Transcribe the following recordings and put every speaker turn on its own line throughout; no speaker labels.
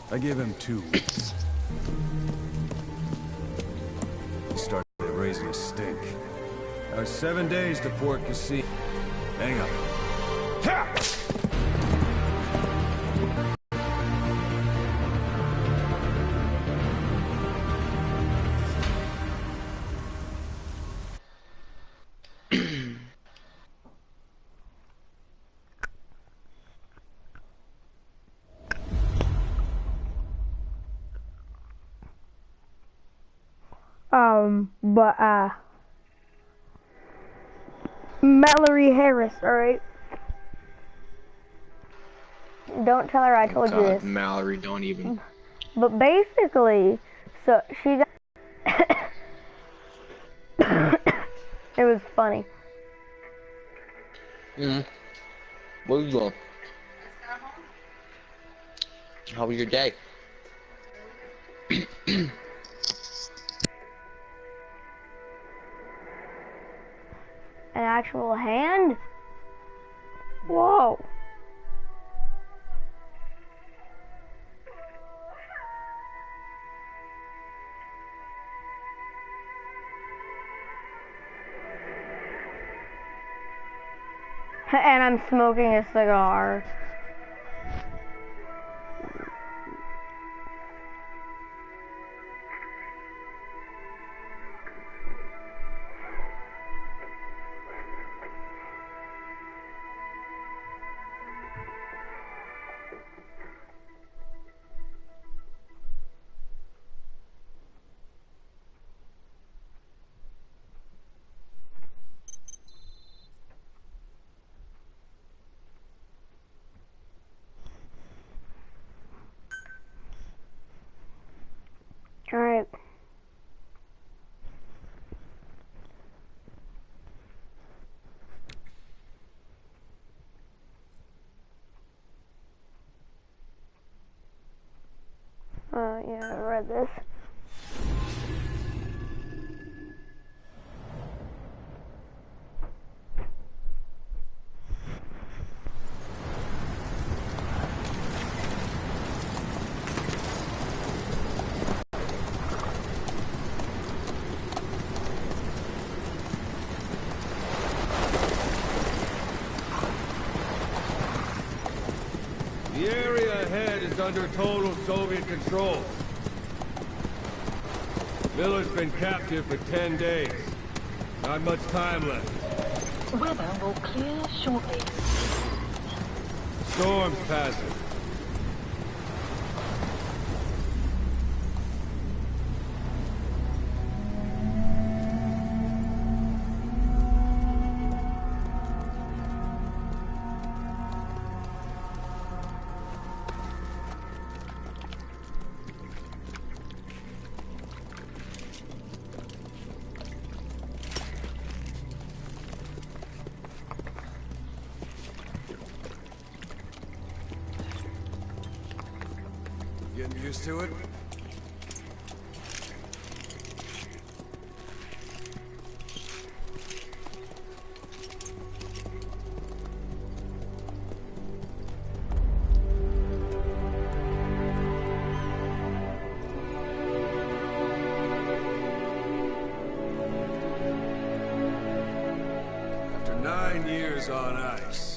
I give him 2 weeks. He started raising a stink. Now 7 days to Port Casino. Hang up. Ha!
Mallory Harris, alright? Don't tell her I told you this.
Mallory, don't even.
But basically, so she got... It was funny.
Where you going? How was your day?
An actual hand? Whoa. And I'm smoking a cigar. Alright. Yeah, I read this.
The area ahead is under total Soviet control. Miller's been captive for 10 days. Not much time left.
Weather will clear shortly.
Storm's passing. Getting used to it? After 9 years on ice.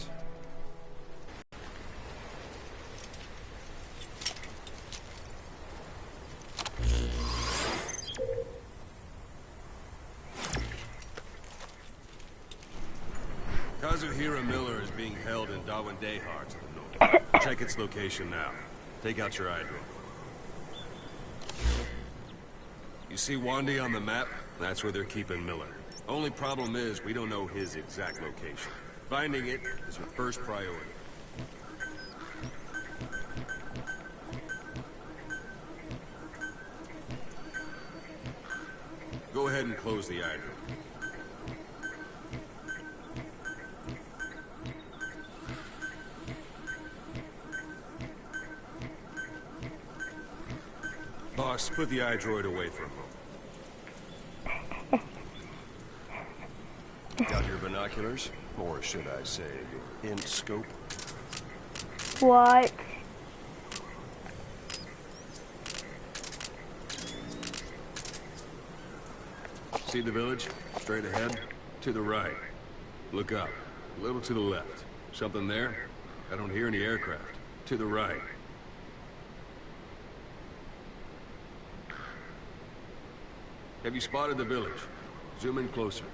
Kazuhira Miller is being held in Dawandehar to the north. Check its location now. Take out your eye drone. You see Wandy on the map? That's where they're keeping Miller. Only problem is, we don't know his exact location. Finding it is our first priority. Go ahead and close the eye drone. Boss, put the iDroid away for a moment. Got your binoculars? Or should I say, your int scope?
What?
See the village? Straight ahead? To the right. Look up. A little to the left. Something there? I don't hear any aircraft. To the right. Have you spotted the village? Zoom in closer.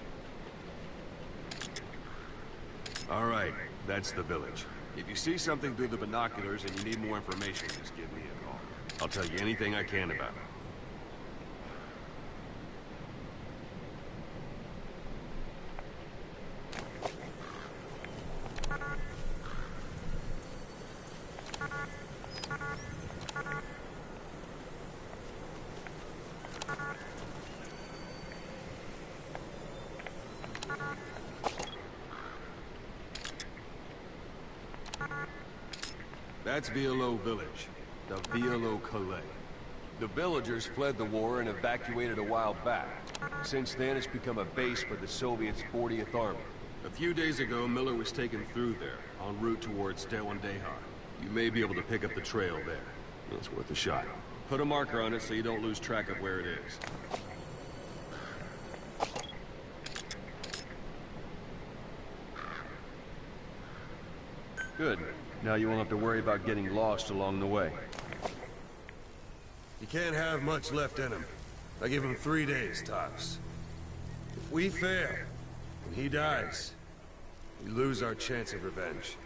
All right, that's the village. If you see something through the binoculars and you need more information, just give me a call. I'll tell you anything I can about it. That's Violo Village, the Violo Calais. The villagers fled the war and evacuated a while back. Since then, it's become a base for the Soviets' 40th Army. A few days ago, Miller was taken through there, en route towards Dewan-Dehar. You may be able to pick up the trail there. It's worth a shot. Put a marker on it so you don't lose track of where it is. Good. Now you won't have to worry about getting lost along the way.
You can't have much left in him. I give him 3 days, tops. If we fail, and he dies, we lose our chance of revenge.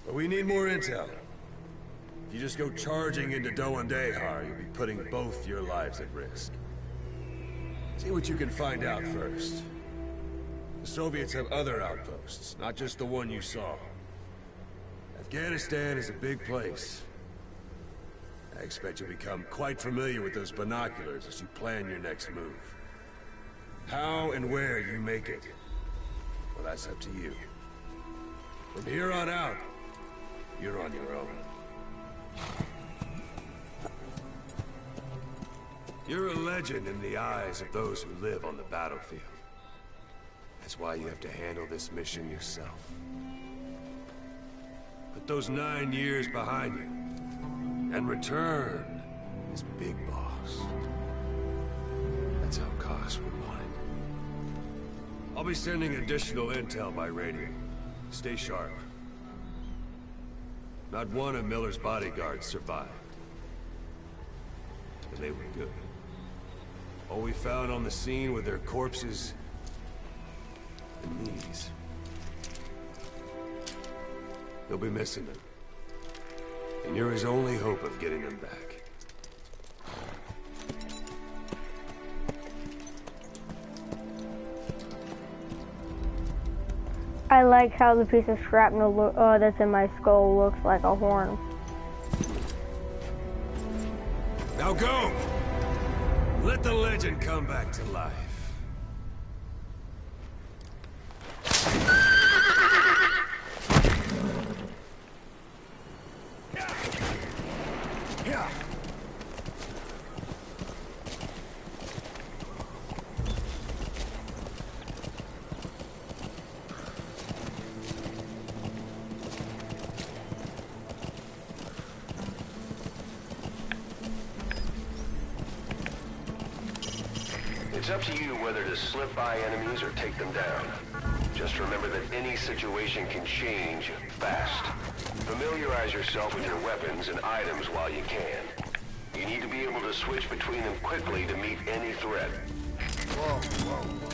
But we need more intel. If you just go charging into Dewan-Dehar, you'll be putting both your lives at risk. See what you can find out first. The Soviets have other outposts, not just the one you saw. Afghanistan is a big place. I expect you'll become quite familiar with those binoculars as you plan your next move. How and where you make it, well, that's up to you. From here on out, you're on your own. You're a legend in the eyes of those who live on the battlefield. That's why you have to handle this mission yourself. Put those 9 years behind you, and return as Big Boss. That's how Koss would want it. I'll be sending additional intel by radio. Stay sharp. Not one of Miller's bodyguards survived. And they were good. All we found on the scene were their corpses and knees. They'll be missing them. And you're his only hope of getting them back.
I like how the piece of shrapnel that's in my skull looks like a horn.
Now go! Let the legend come back to life.
It's up to you whether to slip by enemies or take them down. Just remember that any situation can change fast. Familiarize yourself with your weapons and items while you can. You need to be able to switch between them quickly to meet any threat.
Whoa, whoa, whoa.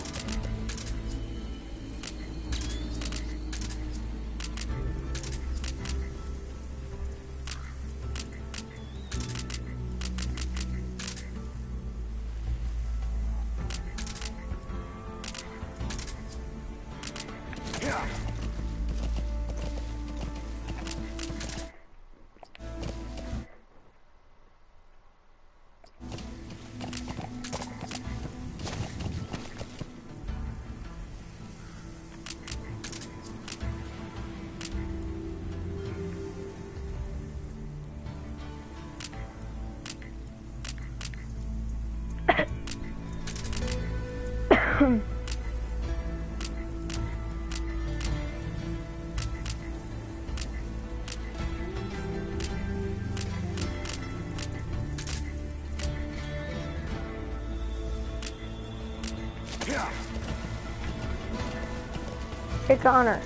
Hey, Connor.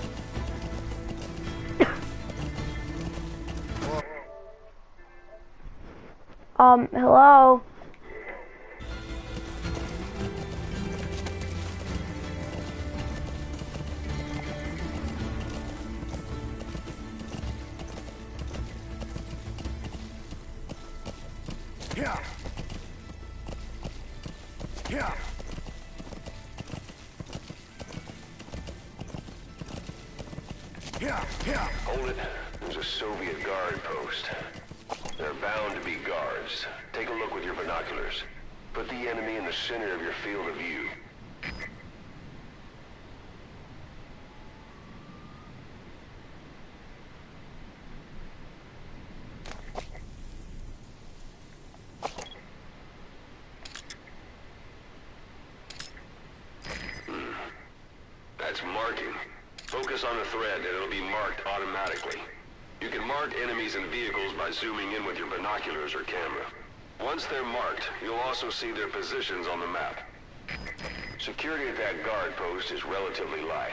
Hello?
Yeah. Yeah. Yeah. Yeah.
Hold it. There's a Soviet guard post. They're bound to be guards. Take a look with your binoculars. Put the enemy in the center of your field of view. That's marking. Focus on the thread and it'll be marked automatically. You can mark enemies and vehicles by zooming in with your binoculars or camera. Once they're marked, you'll also see their positions on the map. Security at that guard post is relatively light.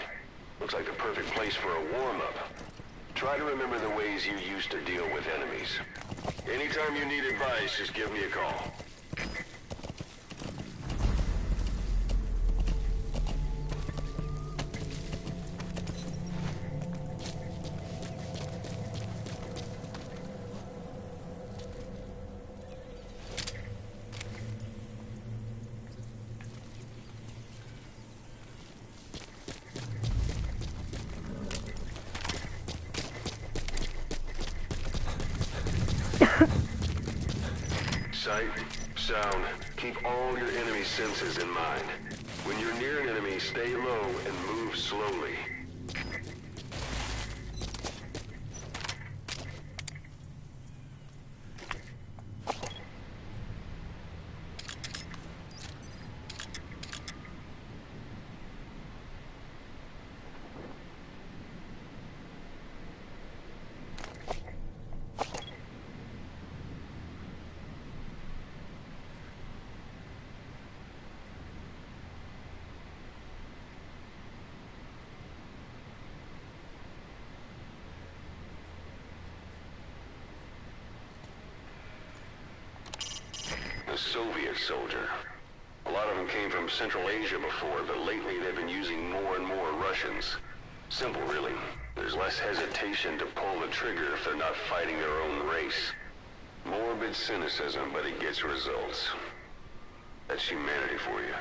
Looks like the perfect place for a warm-up. Try to remember the ways you used to deal with enemies. Anytime you need advice, just give me a call. Sight, sound, keep all your enemy senses in mind. When you're near an enemy, stay low and move slowly. Soviet soldier. A lot of them came from Central Asia before, but lately they've been using more and more Russians. Simple, really. There's less hesitation to pull the trigger if they're not fighting their own race. Morbid cynicism, but it gets results. That's humanity for you.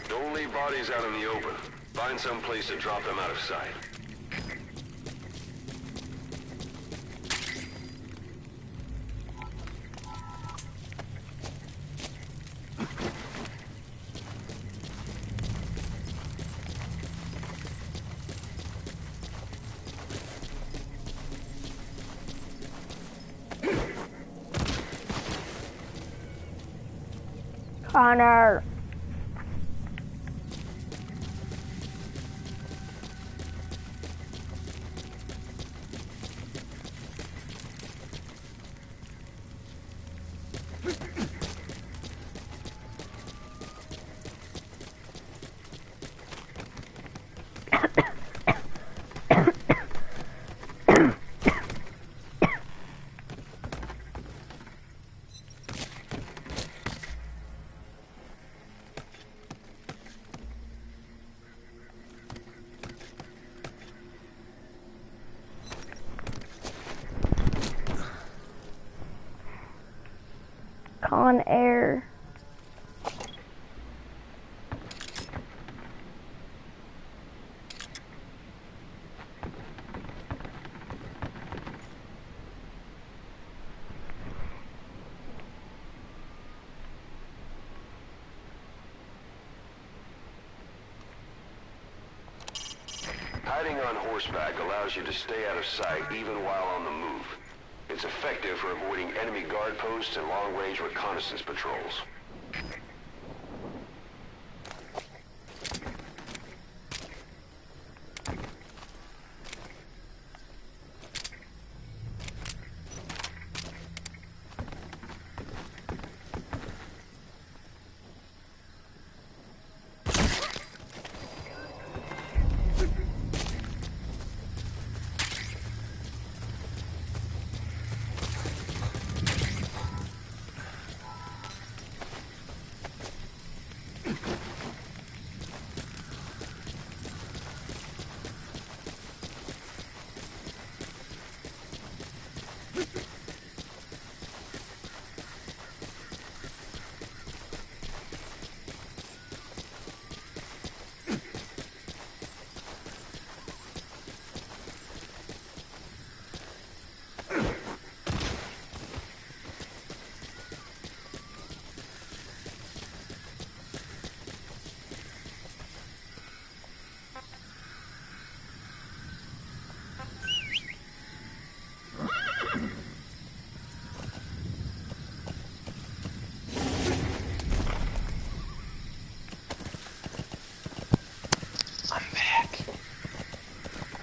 Don't leave bodies out in the open. Find some place to drop them out of sight.
Connor.
Riding on horseback allows you to stay out of sight even while on the move. It's effective for avoiding enemy guard posts and long-range reconnaissance patrols.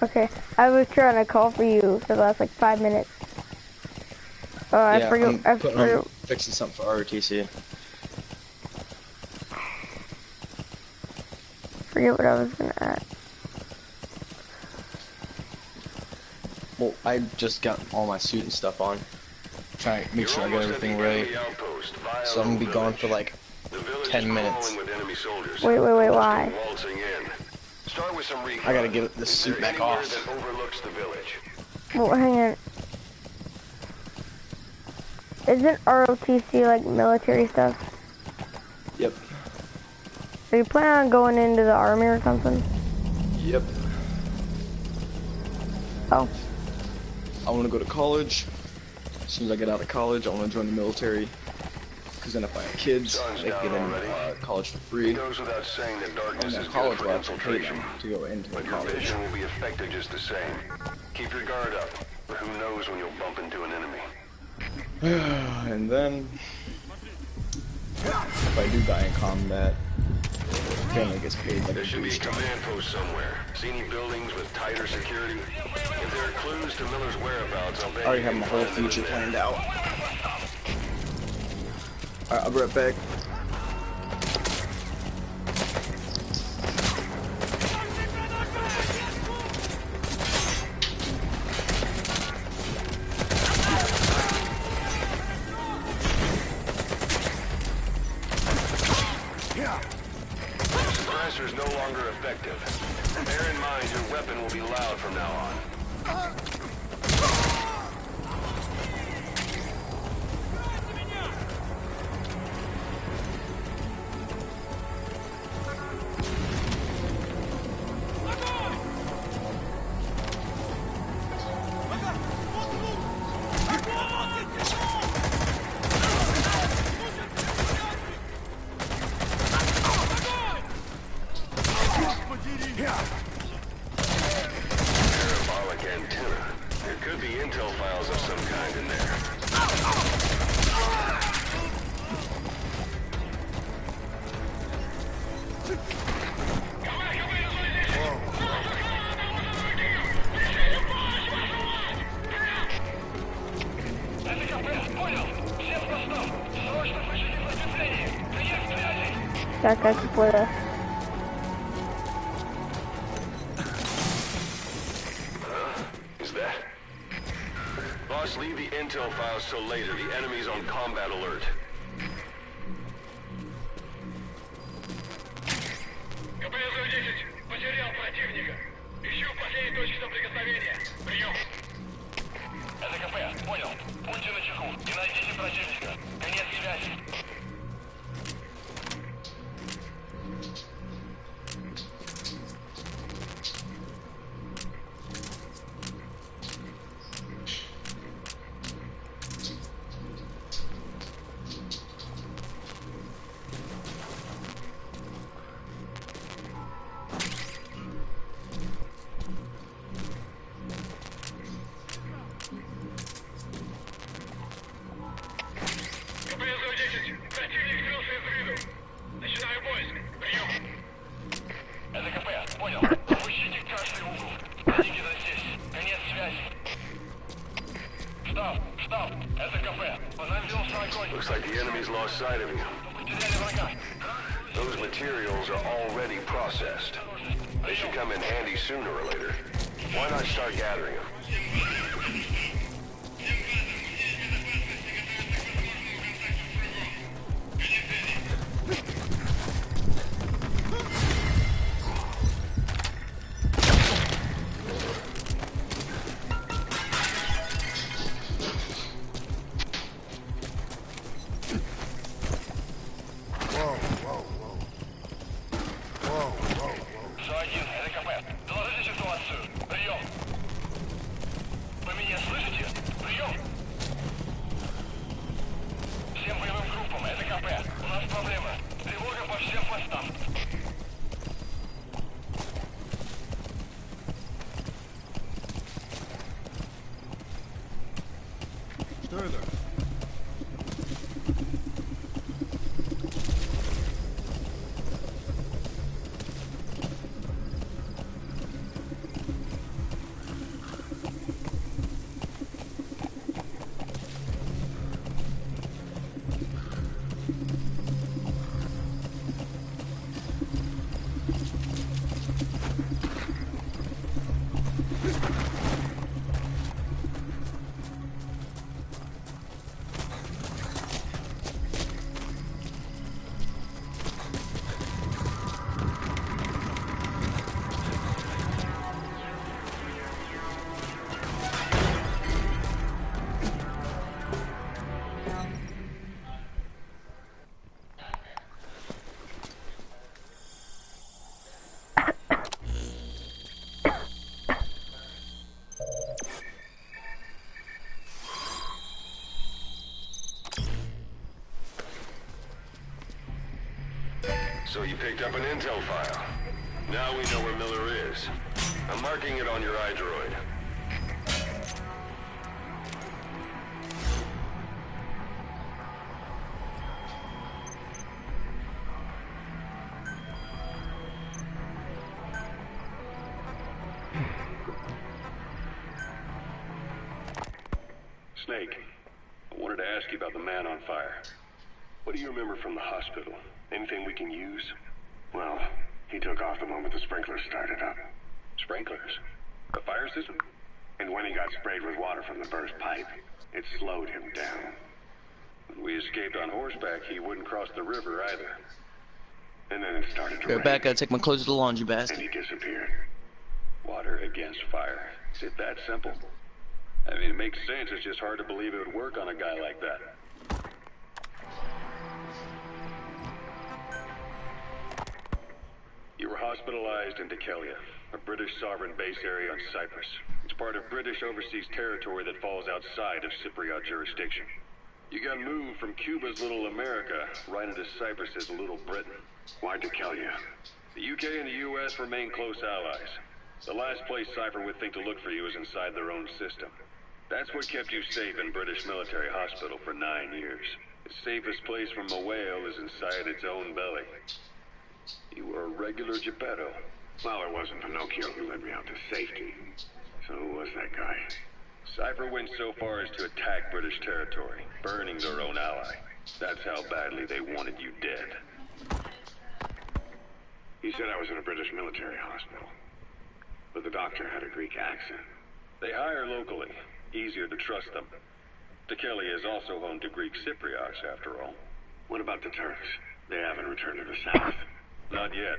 Okay, I was trying to call for you for the last like 5 minutes. Oh, I
Yeah,
forget.
I'm fixing something for ROTC.
Forget what I was gonna ask.
Well, I just got all my suit and stuff on. Trying to make sure I got everything ready. So I'm gonna be gone for like 10 minutes.
Wait, why?
I gotta get this suit back off.
Well, hang on. Isn't ROTC like military stuff?
Yep.
So you plan on going into the army or something?
Yep.
Oh.
I wanna go to college. As soon as I get out of college, I wanna join the military. Because then if I have kids, they can get in college for free. And then college will actually pay them to go into the college.
Your vision will be affected just the same. Keep your guard up, but who knows when you'll bump into an enemy.
And then, if I do die in combat, family gets paid like
There
a
should be a
booster.
command post somewhere. See any buildings with tighter security? If there are clues to Miller's whereabouts, I'll bet
I already
you
have
can
my whole
find them in
future
there.
planned out. Alright, I'll be right back.
Suppressor is no longer effective. Bear in mind your weapon will be loud from now on. Parabolic antenna. There could be intel files of some kind in there.
Так, как и pueda.
Is that? Boss, leave the intel files till later. The enemy's on combat alert.
КПС-10, потерял противника. Ищу последние точки соприкосновения. Прием. Это КП, понял. Будьте начеку и найдите противника. Конец связи.
Those materials are already processed. They should come in handy sooner or later. Why not start gathering them? So you picked up an intel file. Now we know where Miller is. I'm marking it on your iDroid. Snake, I wanted to ask you about the man on fire. What do you remember from the hospital? Anything we can use?
Well, he took off the moment the sprinklers started up.
Sprinklers? The fire system?
And when he got sprayed with water from the burst pipe, it slowed him down.
When we escaped on horseback, he wouldn't cross the river either.
And then it started to
Go
rain,
back, gotta take my clothes to the laundry
and
basket.
he disappeared.
Water against fire. Is it that simple? I mean, it makes sense. It's just hard to believe it would work on a guy like that. You were hospitalized in Dekelia, a British sovereign base area on Cyprus. It's part of British overseas territory that falls outside of Cypriot jurisdiction. You got moved from Cuba's Little America right into Cyprus's Little Britain.
Why Dekelia?
The UK and the US remain close allies. The last place Cypher would think to look for you is inside their own system. That's what kept you safe in British military hospital for 9 years. The safest place from a whale is inside its own belly. You were a regular Geppetto.
Well, it wasn't Pinocchio who led me out to safety. So who was that guy?
Cypher went so far as to attack British territory, burning their own ally. That's how badly they wanted you dead.
He said I was in a British military hospital. But the doctor had a Greek accent.
They hire locally. Easier to trust them. Dekelia is also home to Greek Cypriots, after all.
What about the Turks? They haven't returned to the south.
Not yet.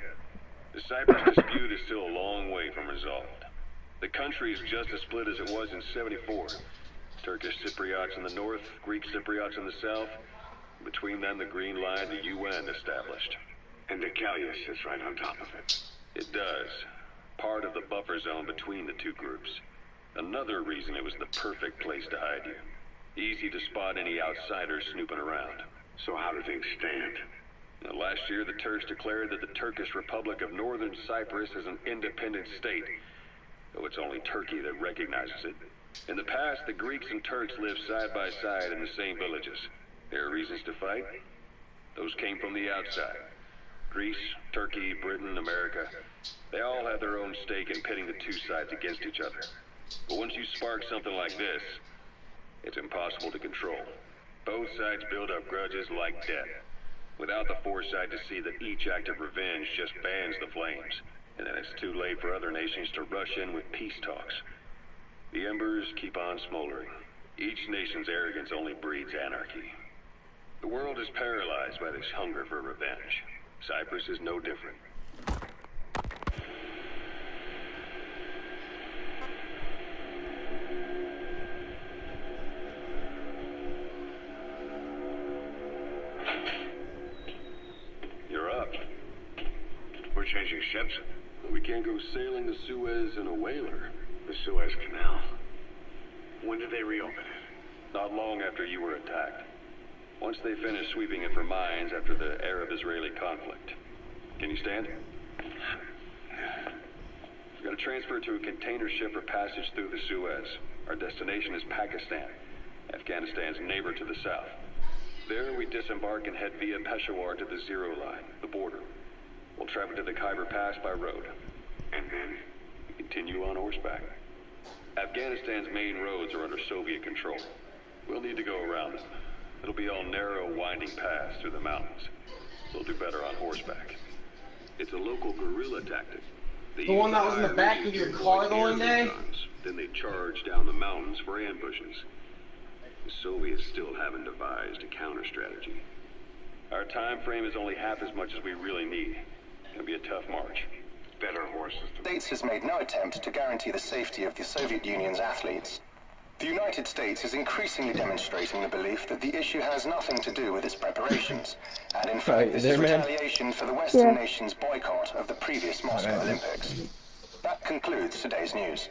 The Cyprus dispute is still a long way from resolved. The country is just as split as it was in '74. Turkish Cypriots in the north, Greek Cypriots in the south. Between them, the Green Line, the UN established.
And Dekelia sits right on top of it.
It does. Part of the buffer zone between the two groups. Another reason it was the perfect place to hide you. Easy to spot any outsiders snooping around.
So how do things stand?
Now, last year, the Turks declared that the Turkish Republic of Northern Cyprus is an independent state, though it's only Turkey that recognizes it. In the past, the Greeks and Turks lived side by side in the same villages. There are reasons to fight. Those came from the outside. Greece, Turkey, Britain, America, they all have their own stake in pitting the two sides against each other. But once you spark something like this, it's impossible to control. Both sides build up grudges like death.
without the foresight to see that each act of revenge just fans the flames, and then it's too late for other nations to rush in with peace talks. The embers keep on smoldering. Each nation's arrogance only breeds anarchy. The world is paralyzed by this hunger for revenge. Cyprus is no different. You're up. We're changing ships.
We can't go sailing the Suez in a whaler.
The Suez Canal. When did they reopen it?
Not long after you were attacked. Once they finished sweeping it for mines after the Arab-Israeli conflict. Can you stand? We've got to transfer to a container ship for passage through the Suez. Our destination is Pakistan, Afghanistan's neighbor to the south. There we disembark and head via Peshawar to the Zero Line, the border. We'll travel to the Khyber Pass by road.
And then?
We continue on horseback. Afghanistan's main roads are under Soviet control. We'll need to go around them. It'll be all narrow, winding paths through the mountains. We'll do better on horseback. It's a local guerrilla tactic.
The one that was in the back of your car the one day?
Then they charge down the mountains for ambushes. The Soviets still haven't devised a counter strategy. Our time frame is only half as much as we really need. It'll be a tough march.
Better horses.
The States has made no attempt to guarantee the safety of the Soviet Union's athletes. The United States is increasingly demonstrating the belief that the issue has nothing to do with its preparations, and in fact this is retaliation for the Western nations' boycott of the previous Moscow Olympics. That concludes today's news.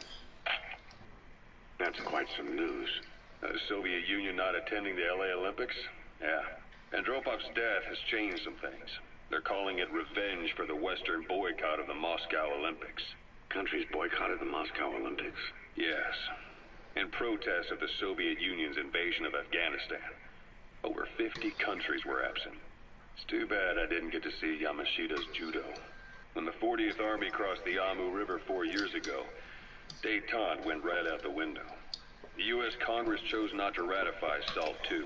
That's quite some news.
The Soviet Union not attending the LA Olympics? Yeah. Andropov's death has changed some things. They're calling it revenge for the Western boycott of the Moscow Olympics.
Countries boycotted the Moscow Olympics?
Yes. In protest of the Soviet Union's invasion of Afghanistan. Over 50 countries were absent. It's too bad I didn't get to see Yamashita's judo. When the 40th Army crossed the Amu River 4 years ago, détente went right out the window. The U.S. Congress chose not to ratify SALT II,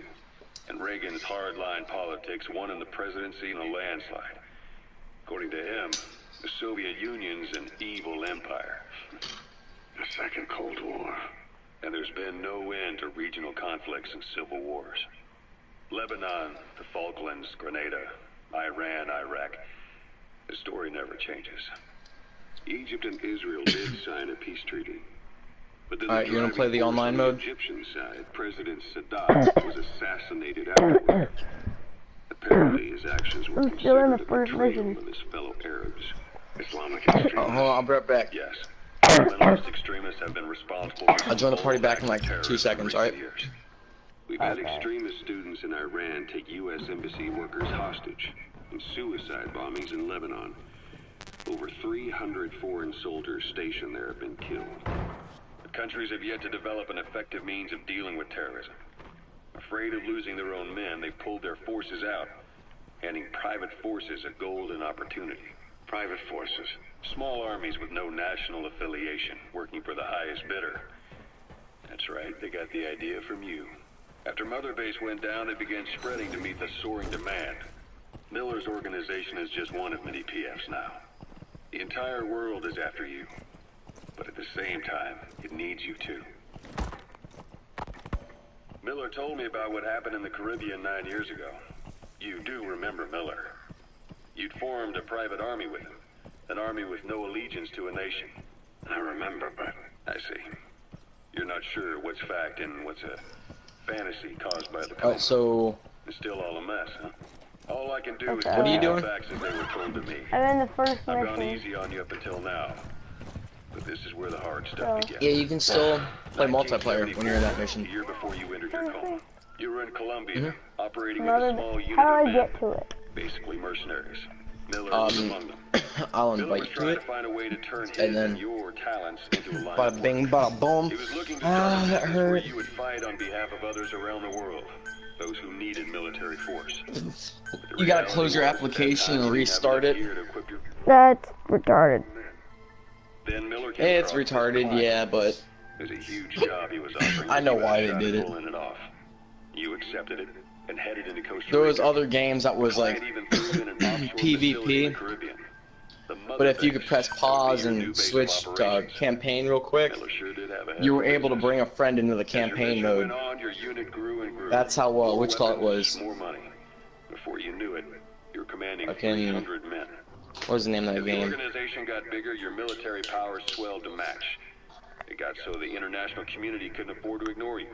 and Reagan's hardline politics won in the presidency in a landslide. According to him, the Soviet Union's an evil empire.
A second Cold War.
And there's been no end to regional conflicts and civil wars. Lebanon, the Falklands, Grenada, Iran, Iraq. The story never changes.
Egypt and Israel did sign a peace treaty. But then
Alright, you wanna play the online mode?
The Egyptian side, President Sadat, was assassinated afterward. Apparently his actions were considered a betrayal of his fellow Arabs. Islamic extremists.
Hold on, I'll be right back.
Yes. Fundamentalist extremists have been responsible for
I'll join the party back in like 2 seconds, alright?
We've had extremist students in Iran take U.S. embassy workers hostage, and suicide bombings in Lebanon. Over 300 foreign soldiers stationed there have been killed.
The countries have yet to develop an effective means of dealing with terrorism. Afraid of losing their own men, they pulled their forces out, handing private forces a golden opportunity.
Private forces.
Small armies with no national affiliation, working for the highest bidder. That's right, they got the idea from you. After Mother Base went down, they began spreading to meet the soaring demand. Miller's organization is just one of many PFs now. The entire world is after you. But at the same time, it needs you too. Miller told me about what happened in the Caribbean 9 years ago. You do remember Miller. You'd formed a private army with him. An army with no allegiance to a nation.
I remember, but...
I see. You're not sure what's fact and what's a fantasy caused by the cult.
So...
It's still all a mess, huh? All I can do is
what are you
tell
doing?
the facts as they were told to me.
I'm in the first
I've gone
mission.
easy on you up until now. But this is where the hard stuff begins.
Yeah, you can still play multiplayer when you're in that mission.
The year before you entered your call. You were in Colombia,
Mm-hmm.
operating with a small unit
How
of
do I
men.
get to it?
Basically mercenaries. Miller was among them.
I'll
Miller was
invite you to
trying
it.
to find a way to turn his
And then...
your talents into a line
Bada
of
bing,
work.
bada boom.
He was looking to
Ah,
start a
that
business where
hurt.
you would fight on behalf of others around the world. Those who needed military force.
You gotta close your application and restart it.
That's retarded.
Then Miller came
It's
across this
retarded,
client.
yeah, but...
There's a huge job he was offering.
I know
you
why
had a
they
shot
did
at
it.
pulling it off. You accepted it,
and headed into Costa Rica.
There was other games that was like PvP, but if you could press pause and switch to campaign real quick, you were able to bring a friend into the campaign mode. That's how which call it was.
Before you knew it, you're commanding
Fucking
300 men.
what was the name of that
As the
game?
organization got bigger, your military powers swelled to match. It got so the international community couldn't afford to ignore you.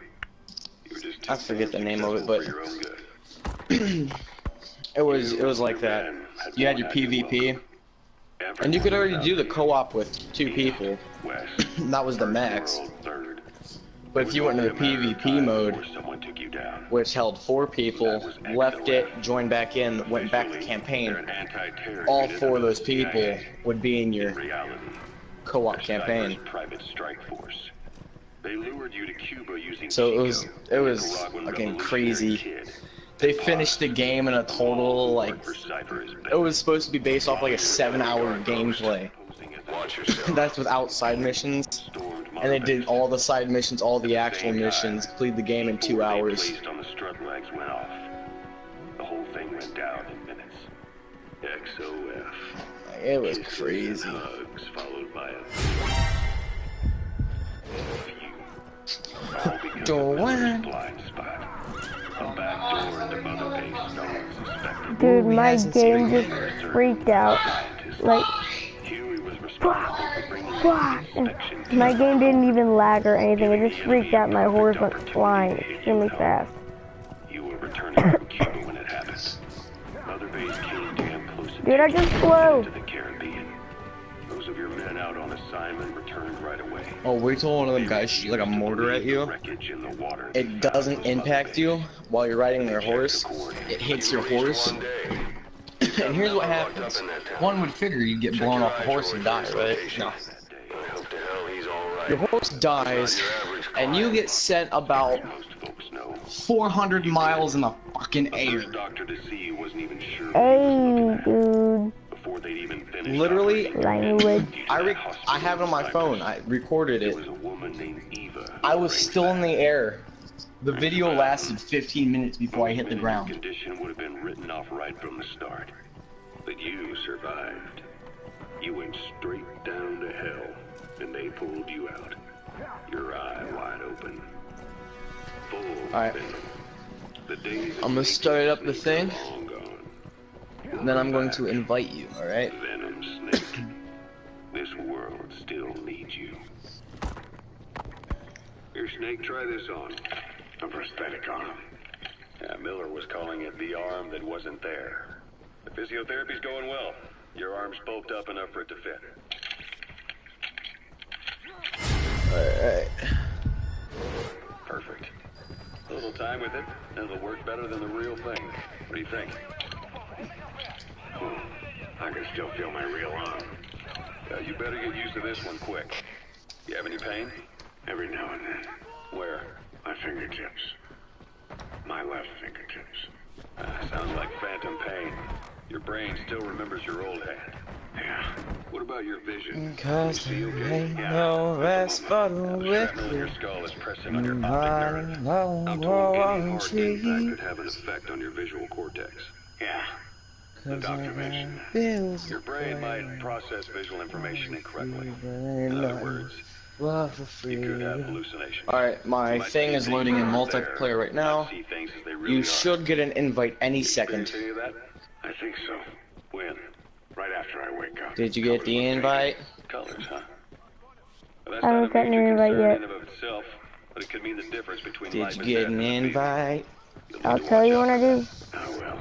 You were just
I forget the name of it, but
your own good.
it was like that. You had your PvP, and you could already do the co-op with 2 people. That was the max. But if you went into the PvP mode, which held 4 people, left it, joined back in, went back to campaign, all 4 of those people would be in your co-op campaign. So it was fucking crazy. They finished the game in a total, like, it was supposed to be based off like a 7-hour gameplay. That's without side missions. And they did all the side missions, all the actual missions, completed the game in 2 hours.
The whole thing went down in minutes. XOF.
It was crazy.
Hugs followed by a blind spot. A back door into Mother Base no one suspected.
Dude, my game just freaked out. Like, my game didn't even lag or anything. It just freaked out. My horse went flying extremely fast.
You were returning from Cuba when it happened. Mother Base came damn close
Dude, I just flew.
to the Caribbean. Those of your men out on assignment returned right away.
Oh, wait till one of them guys shoot like a mortar at you. It doesn't impact you while you're riding their horse. It hits your horse. And here's what happens. One would figure you'd get blown off the horse and die, right? No. Your horse dies, and you get sent about 400 miles in the fucking air.
Hey, dude.
Literally,
Language.
I have it on my phone. I recorded it. I was still in the air. The video lasted 15 minutes before I hit the ground.
Condition would have been written off right from the start. But you survived. You went straight down to hell, and they pulled you out. Your eye wide open.
Alright. I'm gonna start up the thing. And then I'm going to invite you, alright?
Venom Snake. This world still needs you. Here, Snake, try this on. A prosthetic arm. Yeah, Miller was calling it the arm that wasn't there. The physiotherapy's going well. Your arm's bulked up enough for it to fit.
Alright.
Perfect. A little time with it, and it'll work better than the real thing. What do you think? I can still feel my real arm. You better get used to this one quick. You have any pain? Every now and then. Where? My fingertips. My left fingertips. Sounds like phantom pain. Your brain still remembers your old hand. Yeah. What about your vision?
Cause ain't no rest for the wicked.
Your skull is pressing on your optic nerve. I'm told any hard impact could have an effect on your visual cortex. Yeah. The doctor mentioned that. Your brain might process visual information incorrectly. In other words, you could have hallucinations.
Alright, my thing is loading in multiplayer right now. You should get an invite any second.
I think so. When? Right after I wake up.
Did you get the invite?
Colors, huh? Well,
I haven't gotten an invite yet.
Itself, but it could mean the difference between
Did you get an invite?
I'll tell you when I do.
Oh well.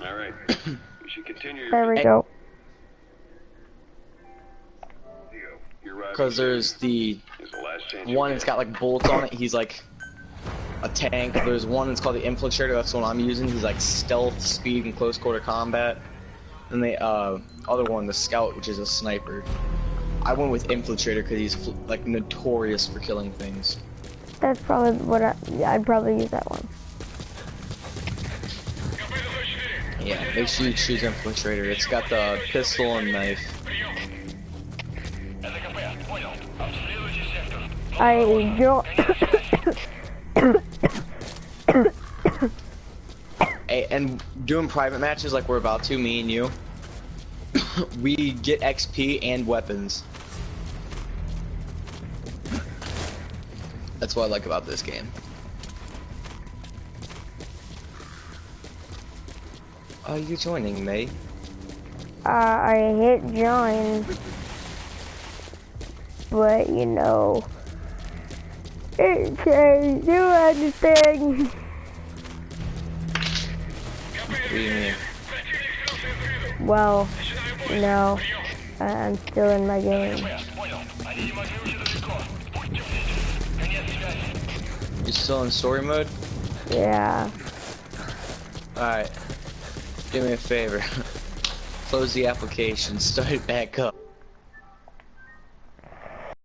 All right. We should continue.
There we go.
Because there's the one that's got like bolts on it. He's like a tank. There's one that's called the Infiltrator. That's the one I'm using. He's like stealth, speed, and close quarter combat. And the other one, the Scout, which is a sniper. I went with Infiltrator because he's like notorious for killing things.
That's probably what I'd probably use that one.
Yeah, make sure you choose Infiltrator. It's got the pistol and knife.
I don't.
and doing private matches like we're about to, me and you, we get XP and weapons. That's what I like about this game. Are you joining me?
I hit join, but you know, it changed. You understand?
What do you mean?
Well, no, I'm still in my game.
You're still in story mode?
Yeah.
Alright. Do me a favor. Close the application, start it back up.